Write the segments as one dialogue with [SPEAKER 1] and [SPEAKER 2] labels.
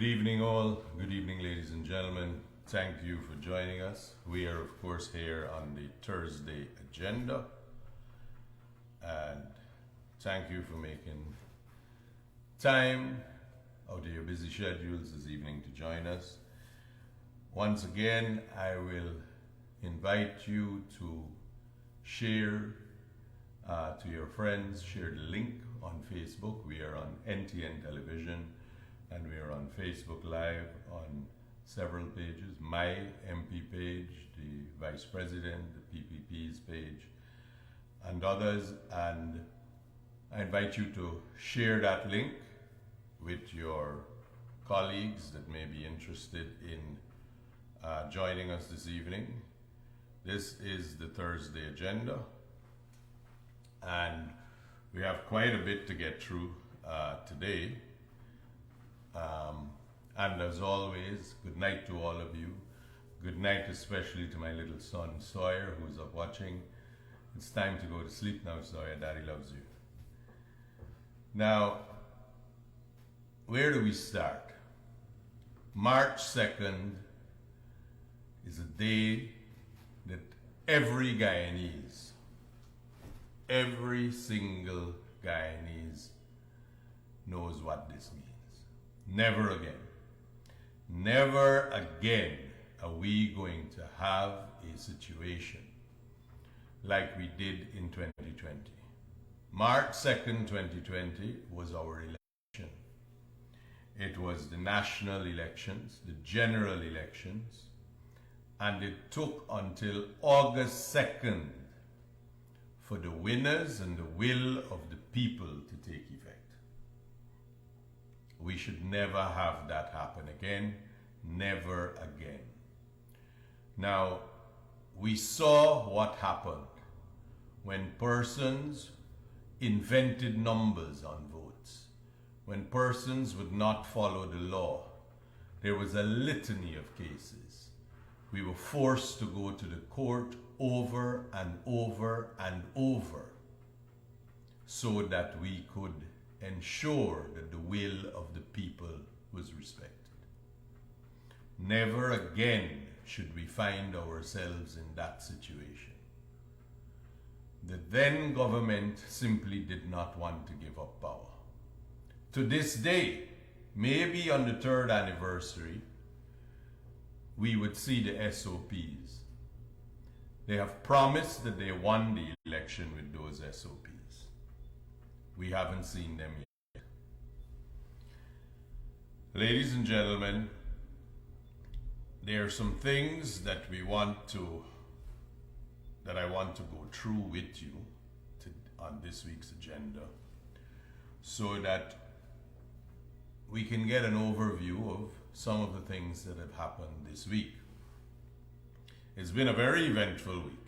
[SPEAKER 1] Good evening all, good evening ladies and gentlemen. Thank you for joining us. We are of course here on the Thursday agenda, and thank you for making time out of your busy schedules this evening to join us. Once again, I will invite you to share to your friends, share the link on Facebook. We are on NTN Television and we are on Facebook Live on several pages. My MP page, the Vice President, the PPP's page, and others. And I invite you to share that link with your colleagues that may be interested in joining us this evening. This is the Thursday agenda, and we have quite a bit to get through today. And as always, good night to all of you. Good night especially to my little son Sawyer, who's up watching. It's time to go to sleep now, Sawyer. Daddy loves you. Now, where do we start? March 2nd is a day that every Guyanese, every single Guyanese knows what this means. Never again. Never again are we going to have a situation like we did in 2020. March 2nd, 2020 was our election. It was the national elections, the general elections, and it took until August 2nd for the winners and the will of the people to take effect. We should never have that happen again. Never again. Now, we saw what happened when persons invented numbers on votes, when persons would not follow the law. There was a litany of cases. We were forced to go to the court over and over and over so that we could ensure that the will of the people was respected. Never again should we find ourselves in that situation. The then government simply did not want to give up power. To this day, maybe on the 3rd anniversary, we would see the SOPs. They have promised that they won the election with those SOPs. We haven't seen them yet. Ladies and gentlemen, there are some things that I want to go through with you on this week's agenda so that we can get an overview of some of the things that have happened this week. It's been a very eventful week.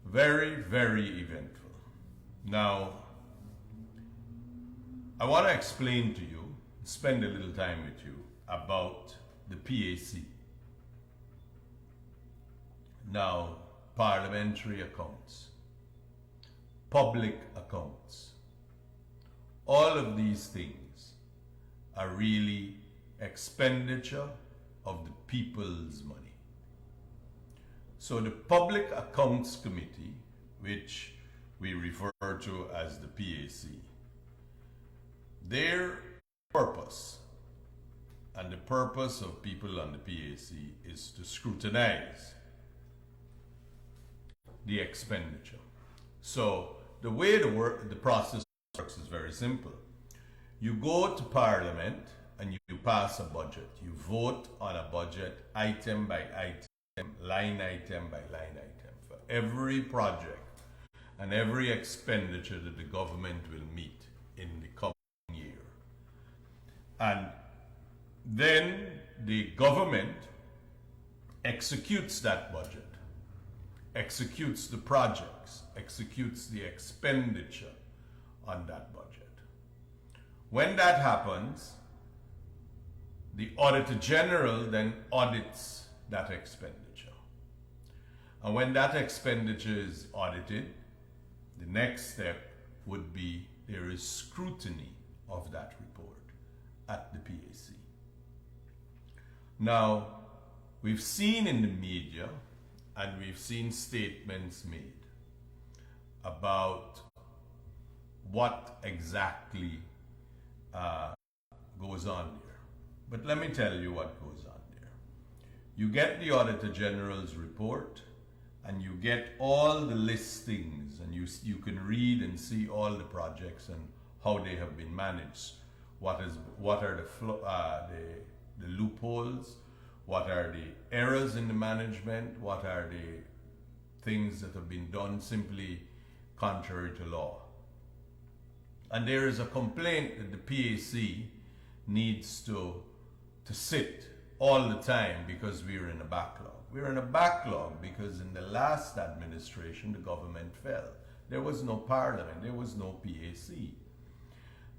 [SPEAKER 1] Very, very eventful. Now, I want to explain to you, spend a little time with you about the PAC. Now, parliamentary accounts, public accounts, all of these things are really expenditure of the people's money. So the Public Accounts Committee, which we refer to as the PAC, their purpose and the purpose of people on the PAC is to scrutinize the expenditure. So the way the process works is very simple. You go to Parliament and you pass a budget. You vote on a budget item by item, line item by line item for every project and every expenditure that the government will meet in the coming year. And then the government executes that budget, executes the projects, executes the expenditure on that budget. When that happens, the Auditor General then audits that expenditure. And when that expenditure is audited, the next step would be there is scrutiny of that report. at the PAC. Now, we've seen in the media and we've seen statements made about what exactly goes on there. But let me tell you what goes on there. You get the Auditor General's report and you get all the listings, and you can read and see all the projects and how they have been managed. What are the loopholes? What are the errors in the management? What are the things that have been done simply contrary to law? And there is a complaint that the PAC needs to sit all the time because we're in a backlog. We're in a backlog because in the last administration, the government fell. There was no parliament, there was no PAC.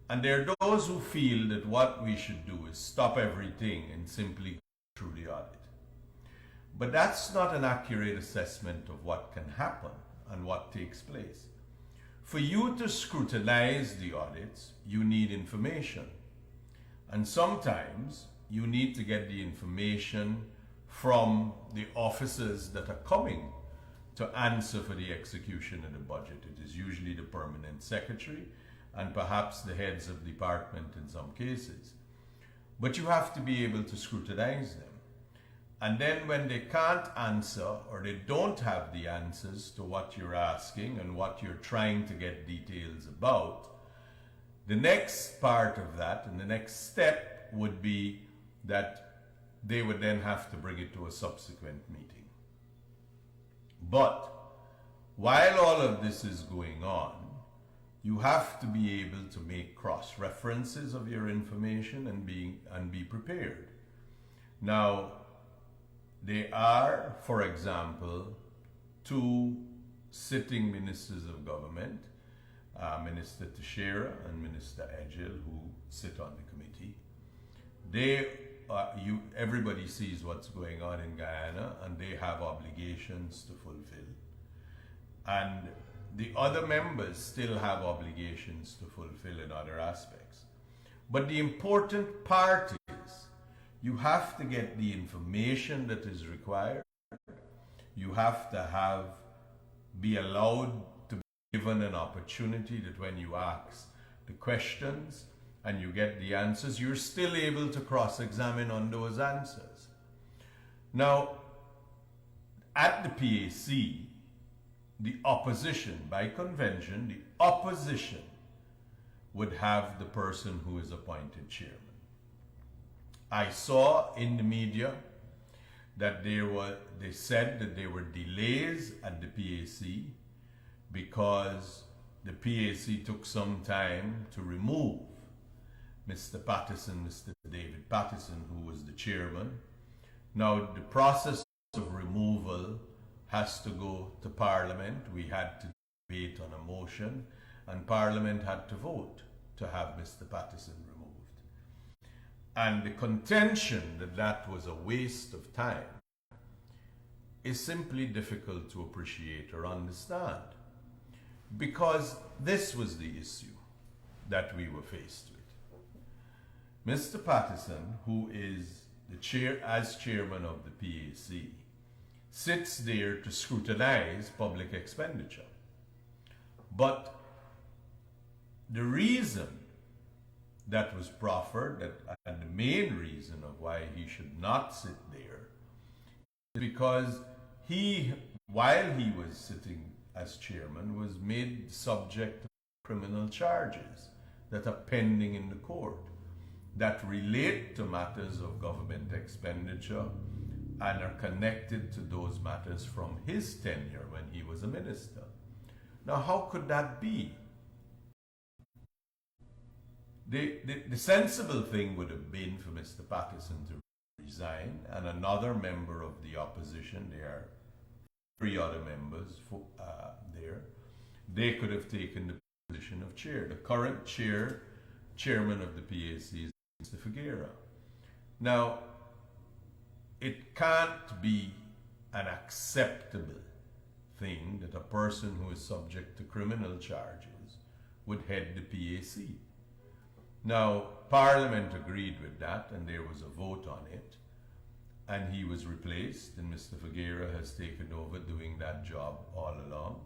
[SPEAKER 1] And there are those who feel that what we should do is stop everything and simply go through the audit. But that's not an accurate assessment of what can happen and what takes place. For you to scrutinize the audits, you need information. And sometimes you need to get the information from the officers that are coming to answer for the execution of the budget. It is usually the permanent secretary and perhaps the heads of department in some cases. But you have to be able to scrutinize them. And then when they can't answer or they don't have the answers to what you're asking and what you're trying to get details about, the next part of that and the next step would be that they would then have to bring it to a subsequent meeting. But while all of this is going on, you have to be able to make cross-references of your information and be prepared. Now, there are, for example, two sitting ministers of government, Minister Teixeira and Minister Edgell, who sit on the committee. Everybody sees what's going on in Guyana and they have obligations to fulfill. And the other members still have obligations to fulfill in other aspects. But the important part is you have to get the information that is required. You have to be allowed to be given an opportunity that when you ask the questions and you get the answers, you're still able to cross-examine on those answers. Now, at the PAC, the opposition, by convention, the opposition would have the person who is appointed chairman. I saw in the media that they said that there were delays at the PAC because the PAC took some time to remove Mr. David Pattison, who was the chairman. Now, the process of removal has to go to Parliament. We had to debate on a motion, and Parliament had to vote to have Mr. Pattison removed. And the contention that that was a waste of time is simply difficult to appreciate or understand, because this was the issue that we were faced with. Mr. Pattison, who is the chairman of the PAC, sits there to scrutinize public expenditure. But the reason that was proffered, and the main reason of why he should not sit there, is because while he was sitting as chairman, was made subject to criminal charges that are pending in the court that relate to matters of government expenditure and are connected to those matters from his tenure when he was a minister. Now, how could that be? The sensible thing would have been for Mr. Pattison to resign, and another member of the opposition, there are 3 other members there, they could have taken the position of chair. The current chairman of the PAC is Mr. Figueira. Now, it can't be an acceptable thing that a person who is subject to criminal charges would head the PAC. Now, Parliament agreed with that, and there was a vote on it, and he was replaced, and Mr. Figueira has taken over doing that job all along,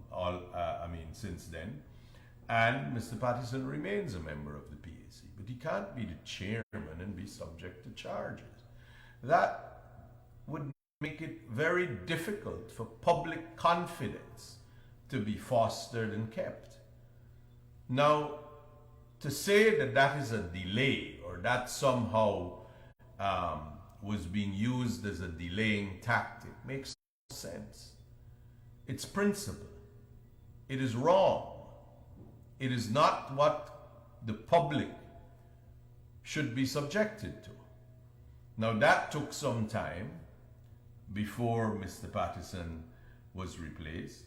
[SPEAKER 1] since then. And Mr. Pattison remains a member of the PAC, but he can't be the chairman and be subject to charges. That would make it very difficult for public confidence to be fostered and kept. Now, to say that that is a delay or that somehow was being used as a delaying tactic makes no sense. It's principle. It is wrong. It is not what the public should be subjected to. Now, that took some time before Mr. Pattison was replaced.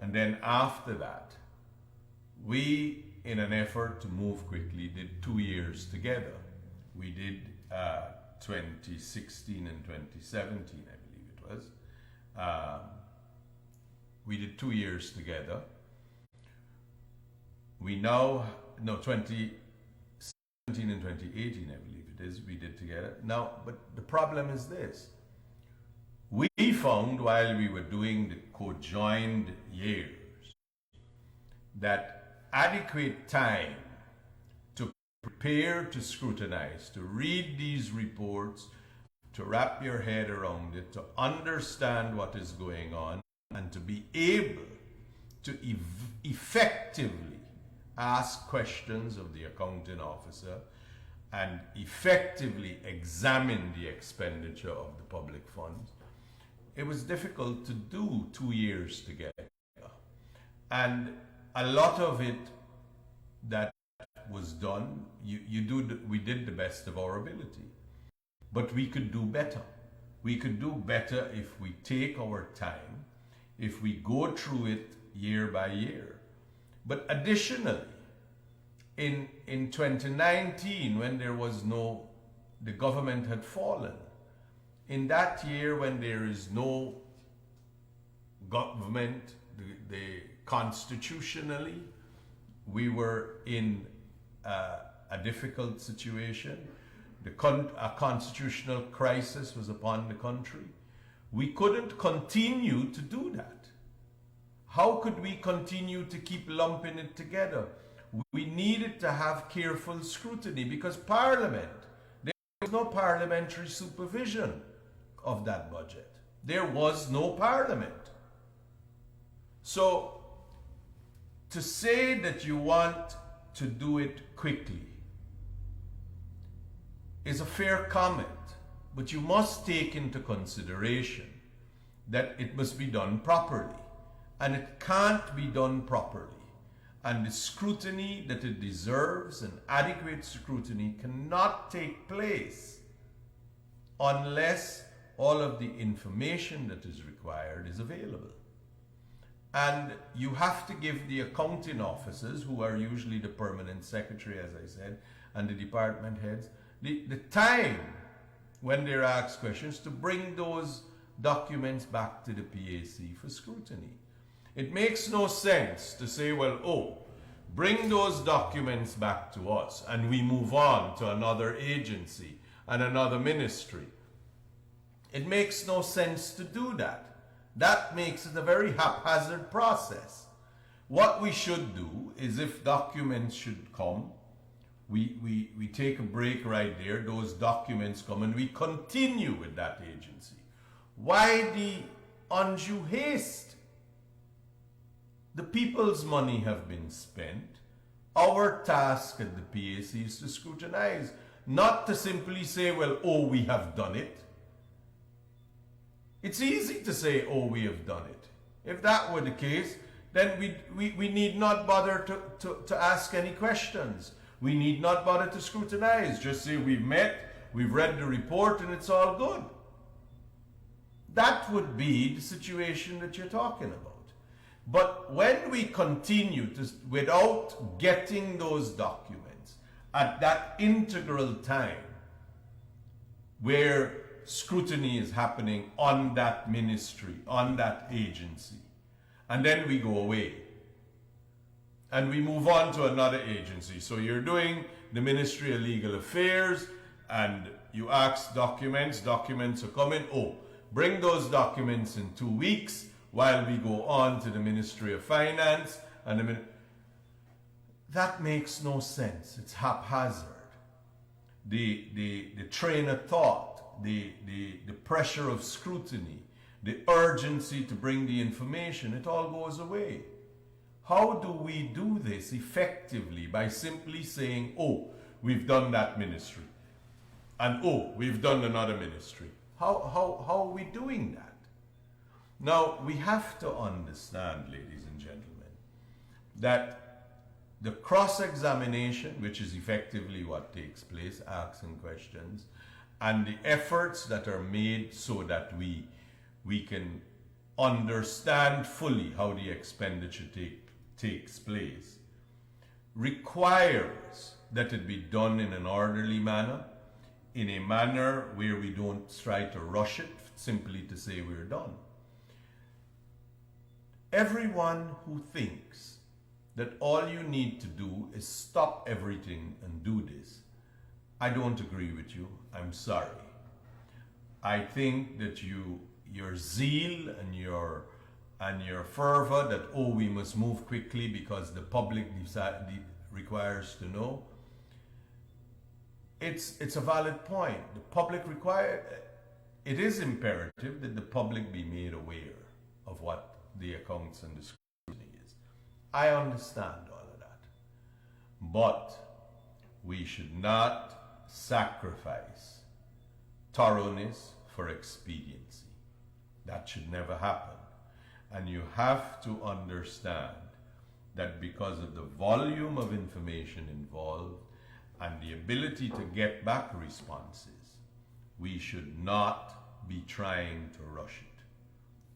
[SPEAKER 1] And then after that, we, in an effort to move quickly, did 2 years together. We did 2016 and 2017, I believe it was. We did 2 years together. We now, no, 2017 and 2018, I believe it is, we did together. Now, but the problem is this. We found while we were doing the co-joined years that adequate time to prepare to scrutinize, to read these reports, to wrap your head around it, to understand what is going on, and to be able to effectively ask questions of the accounting officer and effectively examine the expenditure of the public funds. It was difficult to do 2 years together. And a lot of it that was done, we did the best of our ability. But we could do better. We could do better if we take our time, if we go through it year by year. But additionally, in 2019, when there was the government had fallen, in that year when there is no government, constitutionally, we were in a difficult situation. A constitutional crisis was upon the country. We couldn't continue to do that. How could we continue to keep lumping it together? We needed to have careful scrutiny because there was no parliamentary supervision of that budget. There was no parliament. So, to say that you want to do it quickly is a fair comment, but you must take into consideration that it must be done properly, and it can't be done properly. And the scrutiny that it deserves, and adequate scrutiny, cannot take place unless all of the information that is required is available. And you have to give the accounting officers, who are usually the permanent secretary, as I said, and the department heads, the time when they're asked questions to bring those documents back to the PAC for scrutiny. It makes no sense to say, well, bring those documents back to us and we move on to another agency and another ministry. It makes no sense to do that. That makes it a very haphazard process. What we should do is, if documents should come, we take a break right there, those documents come, and we continue with that agency. Why the undue haste? The people's money have been spent. Our task at the PAC is to scrutinize, not to simply say, well, we have done it. It's easy to say, we have done it. If that were the case, then we need not bother to ask any questions. We need not bother to scrutinize. Just say we've met, we've read the report, and it's all good. That would be the situation that you're talking about. But when we continue without getting those documents at that integral time where scrutiny is happening on that ministry, on that agency, and then we go away, and we move on to another agency. So you're doing the Ministry of Legal Affairs, and you ask documents are coming. Oh, bring those documents in 2 weeks while we go on to the Ministry of Finance. And that makes no sense. It's haphazard. The train of thought, the pressure of scrutiny, the urgency to bring the information, it all goes away. How do we do this effectively? By simply saying, oh, we've done that ministry, and oh, we've done another ministry. How are we doing that? Now, we have to understand, ladies and gentlemen, that the cross-examination, which is effectively what takes place, asking questions, and the efforts that are made so that we can understand fully how the expenditure takes place, requires that it be done in an orderly manner, in a manner where we don't try to rush it simply to say we're done. Everyone who thinks that all you need to do is stop everything and do this, I don't agree with you. I'm sorry. I think that your zeal and your fervor that, oh, we must move quickly because the public requires to know, it's a valid point. The public it is imperative that the public be made aware of what the accounts and the scrutiny is. I understand all of that. But we should not sacrifice thoroughness for expediency. That should never happen. And you have to understand that because of the volume of information involved and the ability to get back responses, we should not be trying to rush it.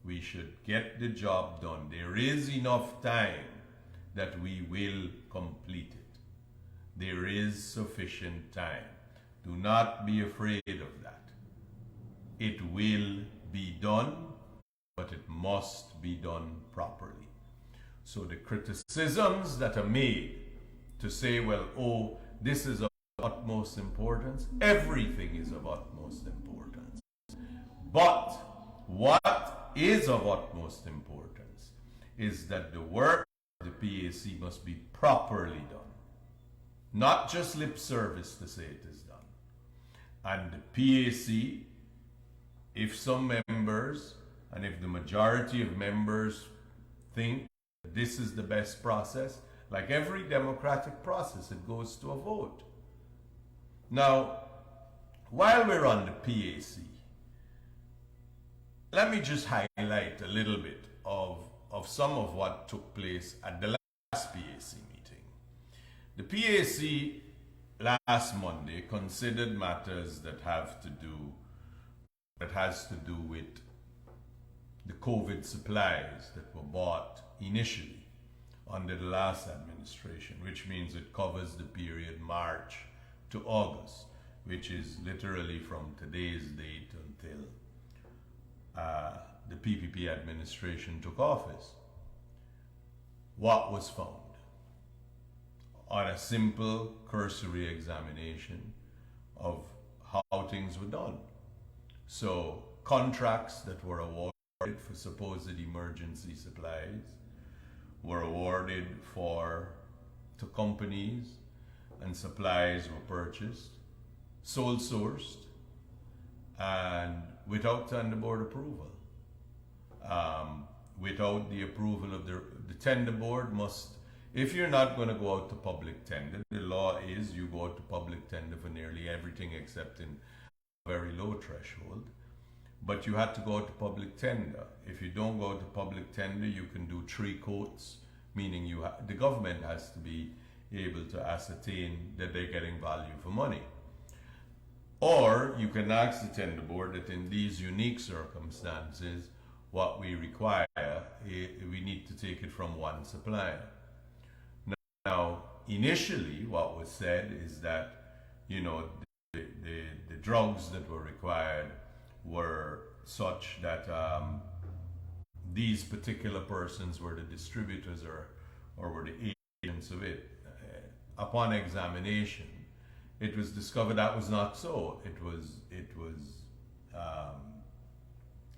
[SPEAKER 1] We should get the job done. There is enough time that we will complete it. There is sufficient time. Do not be afraid of that. It will be done, but it must be done properly. So the criticisms that are made to say, well, oh, this is of utmost importance, everything is of utmost importance. But what is of utmost importance is that the work of the PAC must be properly done. Not just lip service to say it is done. And the PAC, if some members, and if the majority of members think this is the best process, like every democratic process, it goes to a vote. Now, while we're on the PAC, let me just highlight a little bit of some of what took place at the last PAC meeting. The PAC last Monday considered matters that has to do with the COVID supplies that were bought initially under the last administration, which means it covers the period March to August, which is literally from today's date until the PPP administration took office. What was found? On a simple cursory examination of how things were done. So contracts that were awarded for supposed emergency supplies were awarded to companies, and supplies were purchased, sole sourced, and without tender board approval. Without the approval of the tender board must, if you're not going to go out to public tender, the law is you go out to public tender for nearly everything except in a very low threshold. But you had to go out to public tender. If you don't go out to public tender, you can do 3 quotes, meaning the government has to be able to ascertain that they're getting value for money. Or you can ask the tender board that in these unique circumstances, what we require, we need to take it from one supplier. Now, initially, what was said is that, the drugs that were required were such that these particular persons were the distributors or were the of it. Upon examination, it was discovered that was not so. It was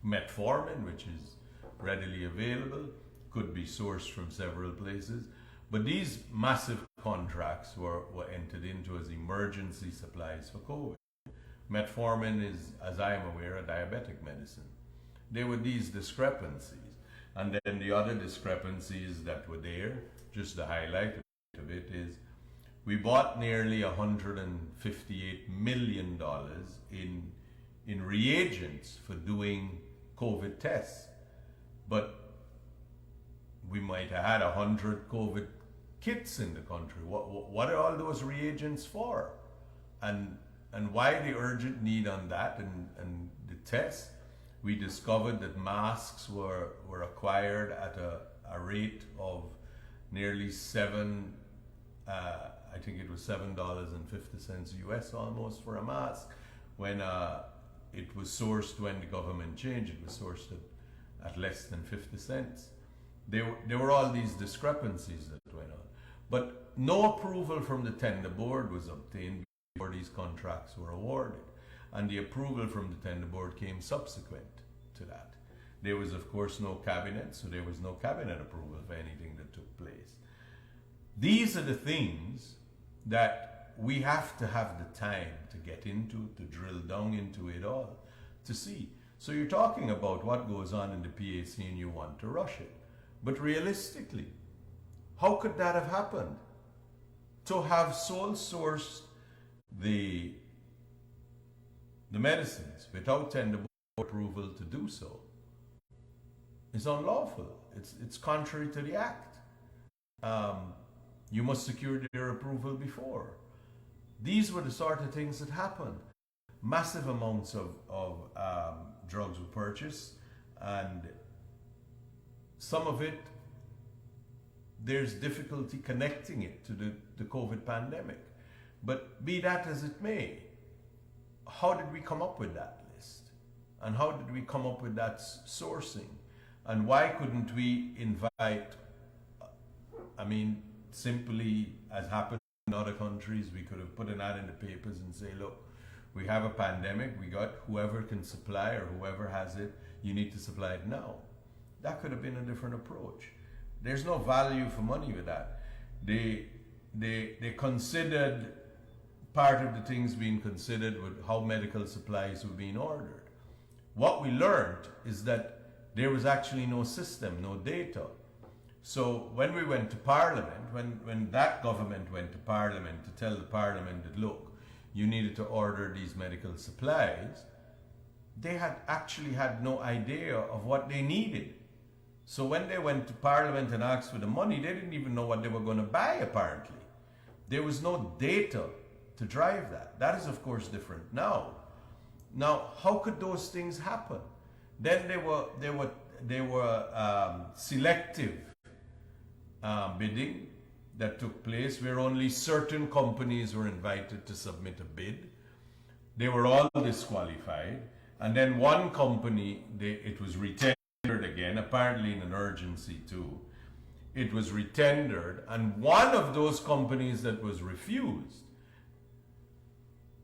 [SPEAKER 1] metformin, which is readily available, could be sourced from several places. But these massive contracts were entered into as emergency supplies for COVID. Metformin is, as I am aware, a diabetic medicine. There were these discrepancies. And then the other discrepancies that were there, just the highlight of it, is we bought nearly $158 million in reagents for doing COVID tests. But we might have had 100 COVID kits in the country. What are all those reagents for? And why the urgent need on that and the tests? We discovered that masks were acquired at a rate of nearly I think it was $7.50 US almost for a mask, when it was sourced, when the government changed, it was sourced at less than 50 cents. There were all these discrepancies that went on. But no approval from the tender board was obtained before these contracts were awarded. And the approval from the tender board came subsequent to that. There was, of course, no cabinet, so there was no cabinet approval for anything that took place. These are the things that we have to have the time to get into, to drill down into it all, to see. So you're talking about what goes on in the PAC and you want to rush it. But realistically, how could that have happened? To have sole sourced the medicines without tender board approval to do so is unlawful. It's contrary to the act. You must secure their approval before. These were the sort of things that happened. Massive amounts of drugs were purchased, and some of it, there's difficulty connecting it to the COVID pandemic. But be that as it may, how did we come up with that list? And how did we come up with that sourcing? And why couldn't we invite, simply as happened in other countries, we could have put an ad in the papers and say, look, we have a pandemic, we got whoever can supply or whoever has it, you need to supply it now. That could have been a different approach. There's no value for money with that. They considered, part of the things being considered with how medical supplies were being ordered. What we learned is that there was actually no system, no data. So when we went to Parliament, when that government went to Parliament to tell the Parliament that, look, you needed to order these medical supplies, they had actually had no idea of what they needed. So when they went to Parliament and asked for the money, they didn't even know what they were going to buy, apparently. There was no data to drive that. That is, of course, different now. Now, how could those things happen? Then they were selective bidding that took place, where only certain companies were invited to submit a bid. They were all disqualified, and then one company, it was retendered again, apparently in an urgency too. It was retendered, and one of those companies that was refused,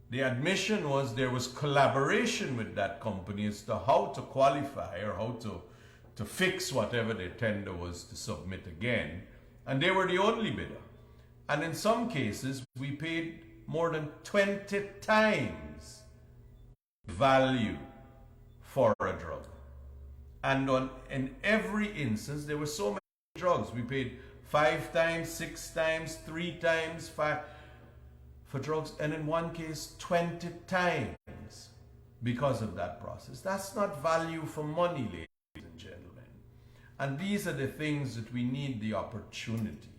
[SPEAKER 1] the admission was there was collaboration with that company as to how to qualify or how to fix whatever their tender was to submit again. And they were the only bidder. And in some cases, we paid more than 20 times value for a drug. And in every instance, there were so many drugs. We paid 5 times, 6 times, 3 times, 5 for drugs, and in one case 20 times because of that process. That's not value for money, ladies and gentlemen. And these are the things that we need the opportunity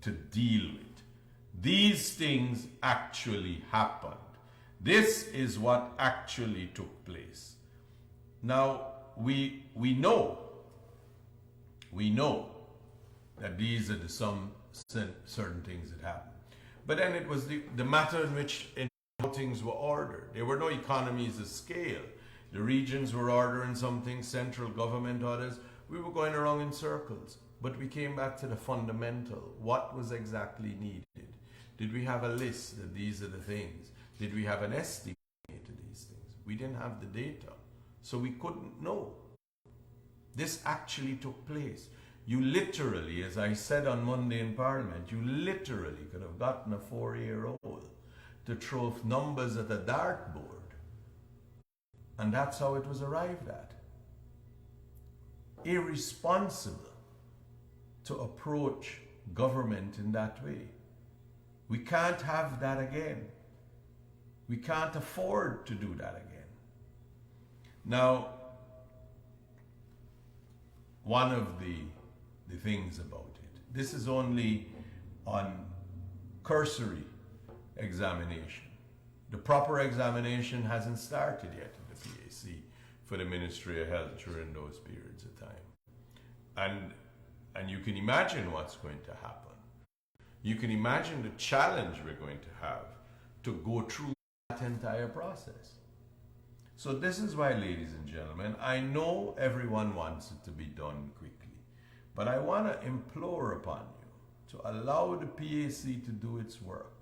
[SPEAKER 1] to deal with. These things actually happened. This is what actually took place. Now, we know that these are some certain things that happened. But then it was the matter in which how things were ordered. There were no economies of scale. The regions were ordering some things, central government others. We were going around in circles. But we came back to the fundamental. What was exactly needed? Did we have a list that these are the things? Did we have an estimate to these things? We didn't have the data, so we couldn't know. This actually took place. You literally, as I said on Monday in Parliament, you literally could have gotten a 4-year-old to throw numbers at a dartboard. And that's how it was arrived at. Irresponsible to approach government in that way. We can't have that again. We can't afford to do that again. Now, one of the things about it, this is only on cursory examination. The proper examination hasn't started yet in the PAC for the Ministry of Health during those periods of time. And you can imagine what's going to happen. You can imagine the challenge we're going to have to go through that entire process. So this is why, ladies and gentlemen, I know everyone wants it to be done quickly, but I want to implore upon you to allow the PAC to do its work.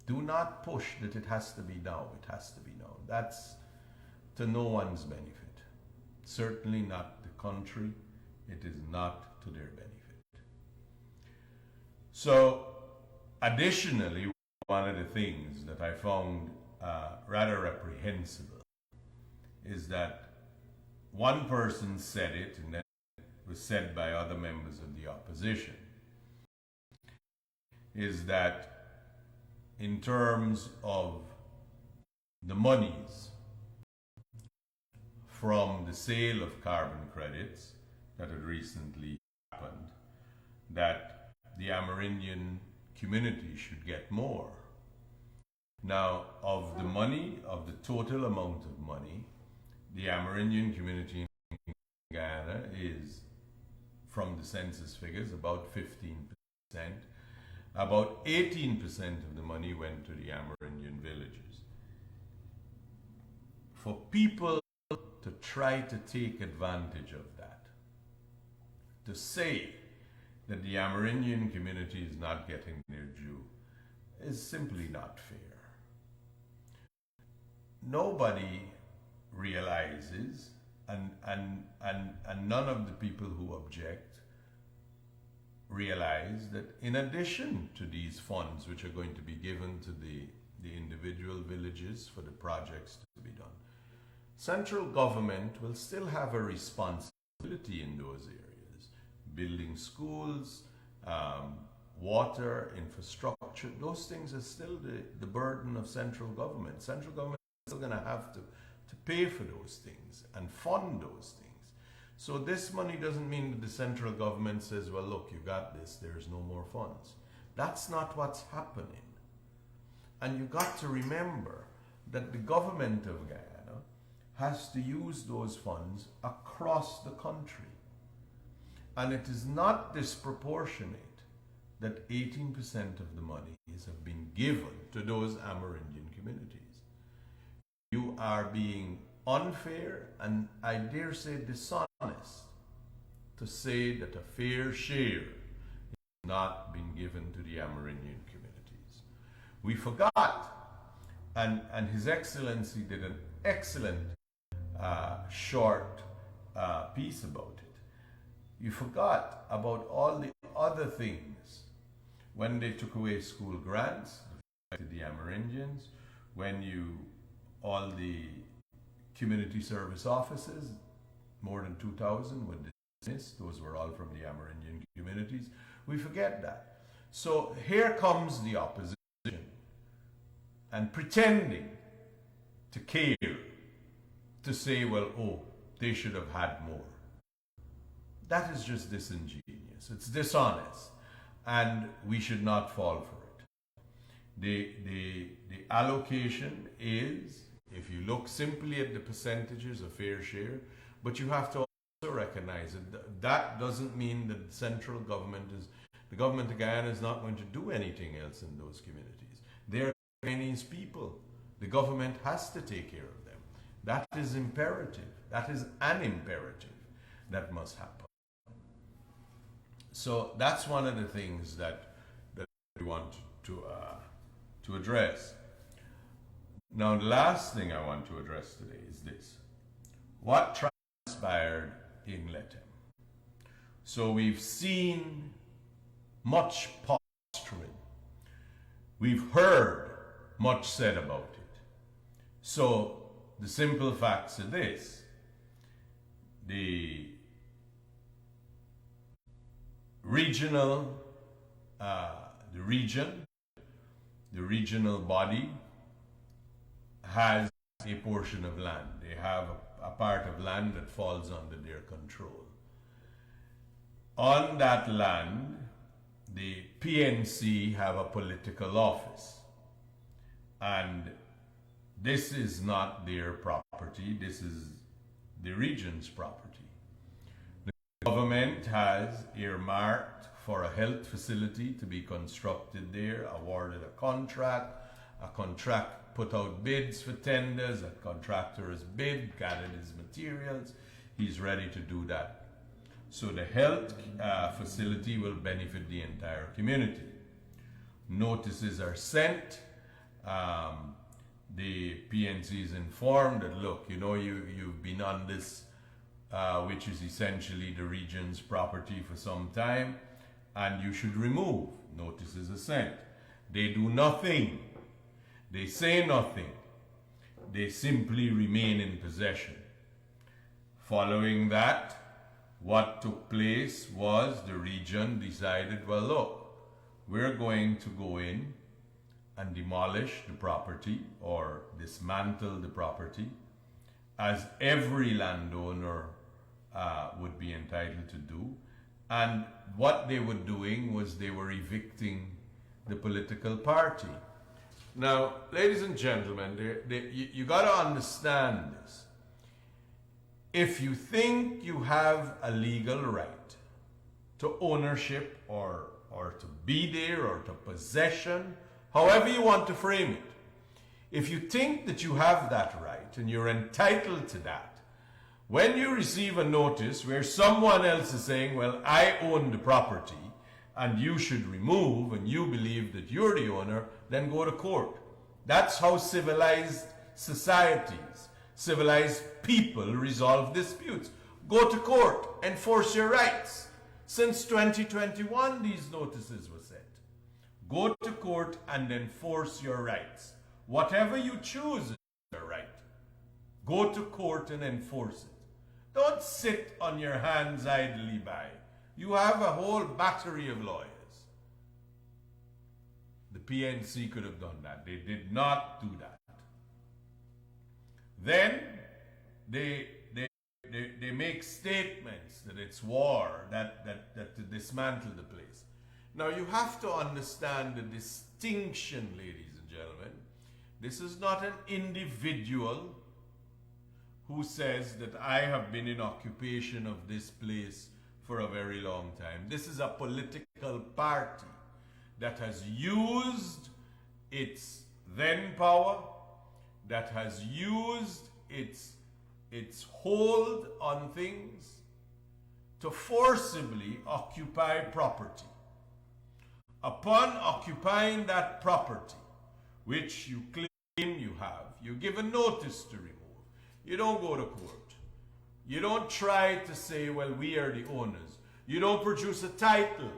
[SPEAKER 1] Do not push that it has to be now, it has to be now. That's to no one's benefit. Certainly not the country. It is not to their benefit. So, additionally, one of the things that I found rather reprehensible is that one person said it, and then it was said by other members of the opposition, is that in terms of the monies from the sale of carbon credits that had recently happened, that the Amerindian community should get more. Now, of the money, of the total amount of money, the Amerindian community in Guyana is, from the census figures, about 15%. About 18% of the money went to the Amerindian villages. For people to try to take advantage of that, to say that the Amerindian community is not getting their due, is simply not fair. Nobody realizes, and none of the people who object realize that in addition to these funds which are going to be given to the individual villages for the projects to be done, central government will still have a responsibility in those areas. Building schools, water, infrastructure, those things are still the burden of central government. Central government is still going to have to pay for those things and fund those things. So this money doesn't mean that the central government says, well, look, you got this, there's no more funds. That's not what's happening. And you got to remember that the government of Guyana has to use those funds across the country. And it is not disproportionate that 18% of the monies have been given to those Amerindian communities. You are being unfair and, I dare say, dishonest to say that a fair share has not been given to the Amerindian communities. We forgot, and His Excellency did an excellent short piece about it. You forgot about all the other things. When they took away school grants to the Amerindians, when all the community service offices, more than 2,000 were dismissed. Those were all from the Amerindian communities. We forget that. So here comes the opposition and pretending to care, to say, well, oh, they should have had more. That is just disingenuous. It's dishonest, and we should not fall for it. The allocation is, if you look simply at the percentages, a fair share, but you have to also recognize that that doesn't mean that the central government the government of Guyana is not going to do anything else in those communities. They're Guyanese people. The government has to take care of them. That is imperative. That is an imperative that must happen. So that's one of the things that we want to address. Now, the last thing I want to address today is this. What transpired in Lethem? So we've seen much posturing. We've heard much said about it. So the simple facts are this. The regional, the regional body has a portion of land. They have a part of land that falls under their control. On that land, the PNC have a political office. And this is not their property, this is the region's property. The government has earmarked for a health facility to be constructed there, awarded a contract put out bids for tenders, a contractor has bid, gathered his materials, he's ready to do that. So the health facility will benefit the entire community. Notices are sent. The PNC is informed that, look, you know, you've been on this, which is essentially the region's property for some time, and you should remove. Notices are sent. They do nothing. They say nothing. They simply remain in possession. Following that, what took place was the region decided, well, look, we're going to go in and demolish the property or dismantle the property, as every landowner would be entitled to do. And what they were doing was they were evicting the political party. Now, ladies and gentlemen, you got to understand this. If you think you have a legal right to ownership or to be there or to possession, however you want to frame it, if you think that you have that right and you're entitled to that, when you receive a notice where someone else is saying, well, I own the property and you should remove, and you believe that you're the owner, then go to court. That's how civilized societies, civilized people resolve disputes. Go to court, enforce your rights. Since 2021, these notices were sent. Go to court and enforce your rights. Whatever you choose is your right. Go to court and enforce it. Don't sit on your hands idly by. You have a whole battery of lawyers. The PNC could have done that. They did not do that. Then they make statements that it's war, that to dismantle the place. Now you have to understand the distinction, ladies and gentlemen. This is not an individual who says that I have been in occupation of this place for a very long time. This is a political party that has used its then power, that has used its hold on things to forcibly occupy property. Upon occupying that property, which you claim you have, you give a notice to remove. You don't go to court. You don't try to say, well, we are the owners. You don't produce a title.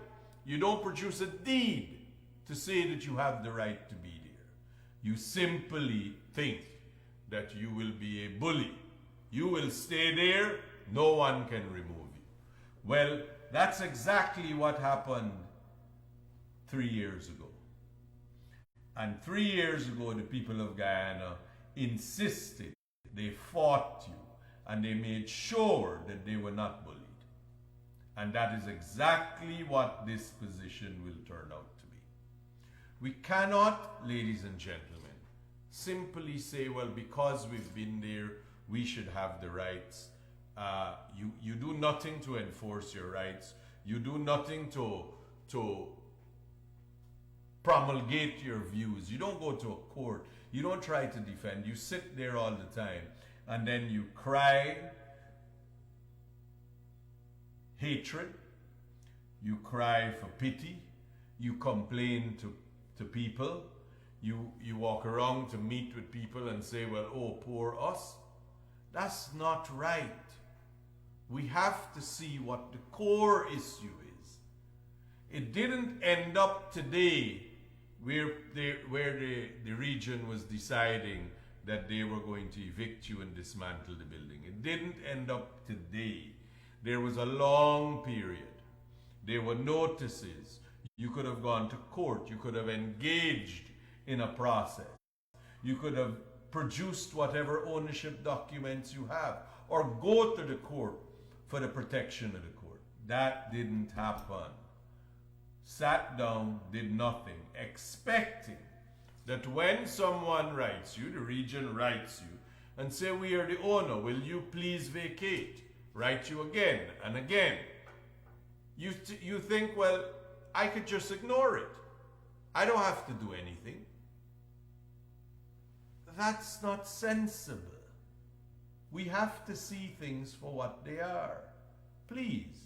[SPEAKER 1] You don't produce a deed to say that you have the right to be there. You simply think that you will be a bully. You will stay there, no one can remove you. Well, that's exactly what happened 3 years ago. And 3 years ago, the people of Guyana insisted, they fought you, and they made sure that they were not bullied. And that is exactly what this position will turn out to be. We cannot, ladies and gentlemen, simply say, well, because we've been there, we should have the rights. You do nothing to enforce your rights. You do nothing to promulgate your views. You don't go to a court. You don't try to defend. You sit there all the time and then you cry hatred. you cry for pity, you complain to people, you walk around to meet with people and say, well, oh, poor us. That's not right. We have to see what the core issue is. It didn't end up today where the region was deciding that they were going to evict you and dismantle the building. It didn't end up today. There was a long period. There were notices. You could have gone to court. You could have engaged in a process. You could have produced whatever ownership documents you have, or go to the court for the protection of the court. That didn't happen. Sat down, did nothing, expecting that when someone writes you, the region writes you, and say, we are the owner, will you please vacate? Write you again and again. You think, well, I could just ignore it. I don't have to do anything. That's not sensible. We have to see things for what they are. Please.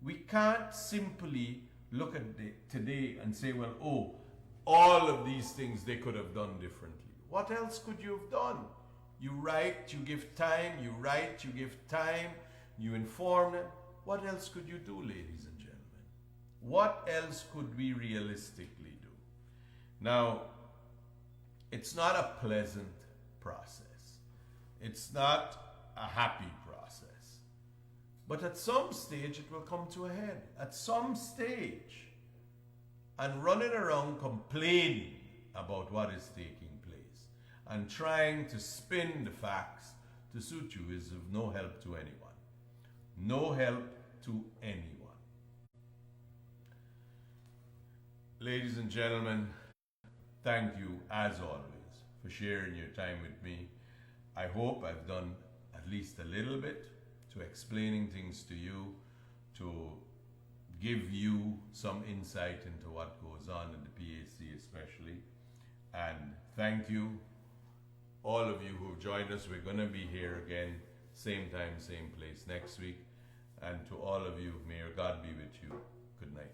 [SPEAKER 1] We can't simply look at today and say, well, oh, all of these things they could have done differently. What else could you have done? You write, you give time, you write, you give time, you inform them. What else could you do, ladies and gentlemen? What else could we realistically do? Now, it's not a pleasant process. It's not a happy process. But at some stage, it will come to a head. At some stage. And running around complaining about what is taking place and trying to spin the facts to suit you is of no help to anyone. No help to anyone. Ladies and gentlemen, thank you as always for sharing your time with me. I hope I've done at least a little bit to explaining things to you, to give you some insight into what goes on in the PAC especially. And thank you, all of you who have joined us. We're going to be here again, same time, same place next week. And to all of you, may your God be with you. Good night.